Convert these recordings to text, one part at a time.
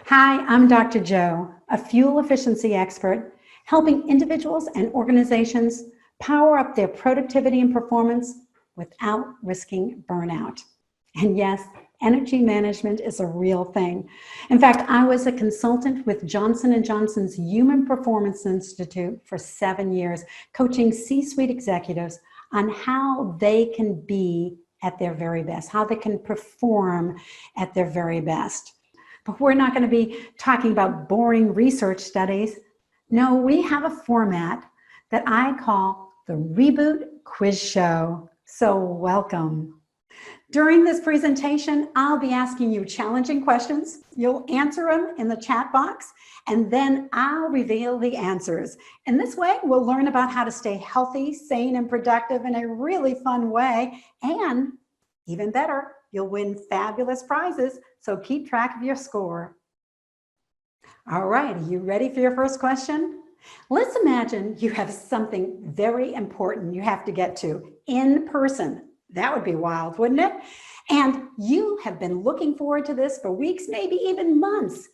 Hi, I'm Dr. Joe, a fuel efficiency expert, helping individuals and organizations power up their productivity and performance without risking burnout. And yes, energy management is a real thing. In fact, I was a consultant with Johnson & Johnson's Human Performance Institute for 7 years, coaching C-suite executives on how they can be at their very best, how they can perform at their very best. But we're not going to be talking about boring research studies. No, we have a format that I call the Reboot Quiz Show. So welcome. During this presentation, I'll be asking you challenging questions. You'll answer them in the chat box, and then I'll reveal the answers. In this way, we'll learn about how to stay healthy, sane, and productive in a really fun way. And even better, you'll win fabulous prizes, so keep track of your score. All right, are you ready for your first question? Let's imagine you have something very important you have to get to in person. That would be wild, wouldn't it? And you have been looking forward to this for weeks, maybe even months.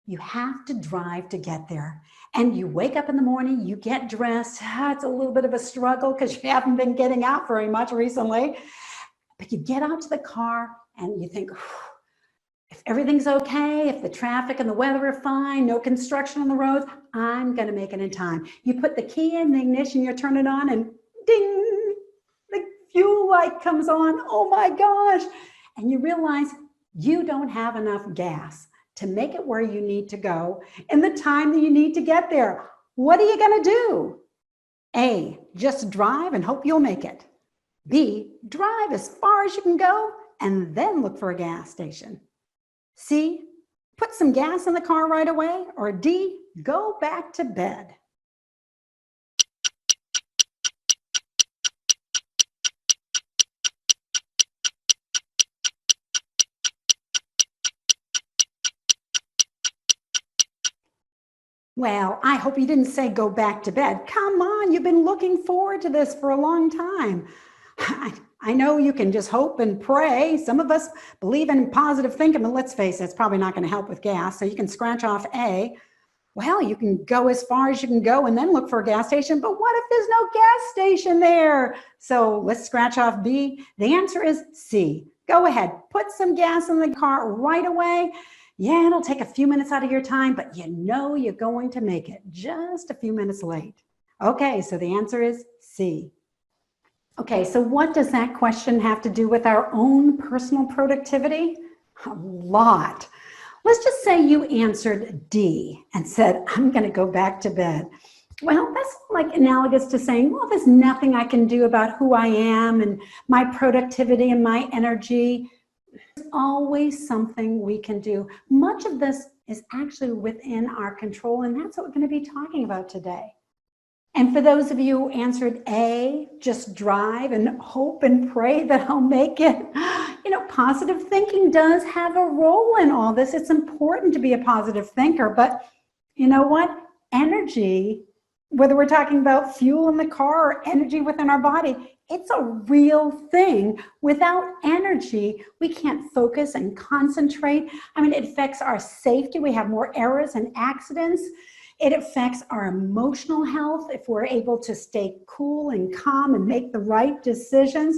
You have to drive to get there. And you wake up in the morning, you get dressed. It's a little bit of a struggle because you haven't been getting out very much recently. But you get out to the car and you think, if everything's okay, if the traffic and the weather are fine, no construction on the roads, I'm going to make it in time. You put the key in the ignition, you turn it on, and ding, the fuel light comes on. Oh my gosh. And you realize you don't have enough gas to make it where you need to go in the time that you need to get there. What are you going to do? A, just drive and hope you'll make it. B, drive as far as you can go and then look for a gas station. C, put some gas in the car right away. Or D, go back to bed. Well, I hope you didn't say go back to bed. Come on, you've been looking forward to this for a long time. I know you can just hope and pray. Some of us believe in positive thinking, but let's face it, it's probably not going to help with gas. So you can scratch off A. Well, you can go as far as you can go and then look for a gas station, but what if there's no gas station there? So let's scratch off B. The answer is C. Go ahead, put some gas in the car right away. Yeah, it'll take a few minutes out of your time, but you know you're going to make it just a few minutes late. Okay, so the answer is C. Okay, so what does that question have to do with our own personal productivity? A lot. Let's just say you answered D and said, I'm going to go back to bed. Well, that's like analogous to saying, well, there's nothing I can do about who I am and my productivity and my energy. There's always something we can do. Much of this is actually within our control, and that's what we're going to be talking about today. And for those of you who answered A, just drive and hope and pray that I'll make it. You know, positive thinking does have a role in all this. It's important to be a positive thinker, but you know what? Energy, whether we're talking about fuel in the car or energy within our body, it's a real thing. Without energy, we can't focus and concentrate. I mean, it affects our safety. We have more errors and accidents. It affects our emotional health if we're able to stay cool and calm and make the right decisions.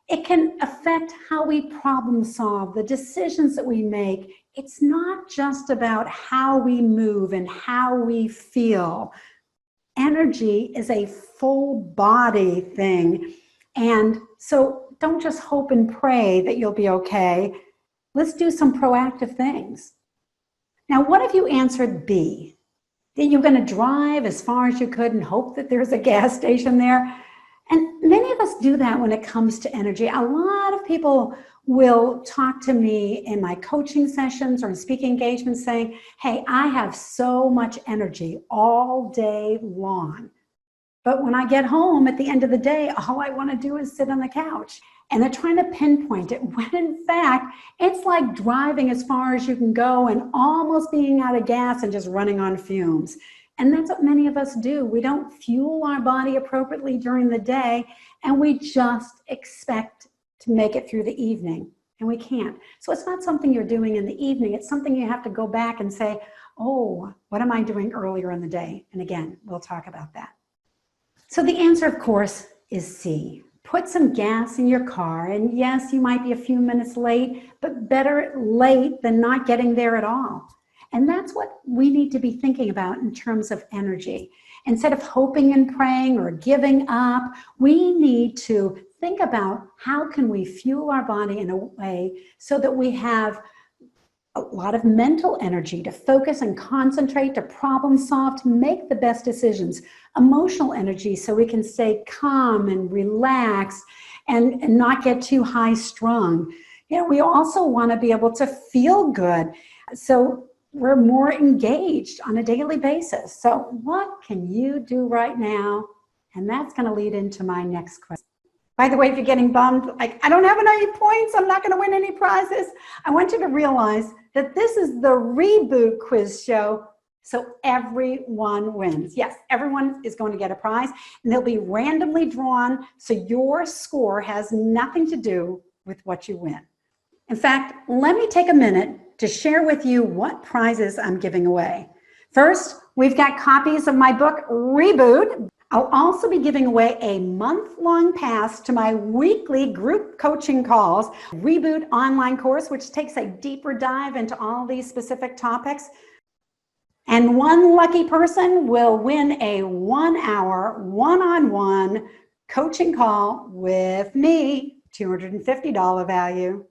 It can affect how we problem solve, the decisions that we make. It's not just about how we move and how we feel. Energy is a full body thing. And so don't just hope and pray that you'll be okay. Let's do some proactive things. Now, what if you answered B? That you're going to drive as far as you could and hope that there's a gas station there. And many of us do that when it comes to energy. A lot of people will talk to me in my coaching sessions or in speaking engagements saying, hey, I have so much energy all day long. But when I get home at the end of the day, all I want to do is sit on the couch. And they're trying to pinpoint it, when in fact, it's like driving as far as you can go and almost being out of gas and just running on fumes. And that's what many of us do. We don't fuel our body appropriately during the day, and we just expect to make it through the evening. and we can't. So it's not something you're doing in the evening. It's something you have to go back and say, oh, what am I doing earlier in the day? And again, we'll talk about that. So the answer, of course, is C. Put some gas in your car, and yes, you might be a few minutes late, but better late than not getting there at all. And that's what we need to be thinking about in terms of energy. Instead of hoping and praying or giving up, we need to think about how can we fuel our body in a way so that we have a lot of mental energy to focus and concentrate, to problem solve, to make the best decisions. Emotional energy so we can stay calm and relaxed and not get too high strung. You know, we also want to be able to feel good. So we're more engaged on a daily basis. So what can you do right now? And that's going to lead into my next question. By the way, if you're getting bummed, like, I don't have any points, I'm not going to win any prizes, I want you to realize that this is the Reboot quiz show, so everyone wins. Yes, everyone is going to get a prize, and they'll be randomly drawn, so your score has nothing to do with what you win. In fact, let me take a minute to share with you what prizes I'm giving away. First, we've got copies of my book, Reboot. I'll also be giving away a month-long pass to my weekly group coaching calls, Reboot online course, which takes a deeper dive into all these specific topics. And one lucky person will win a 1-hour, one-on-one coaching call with me, $250 value.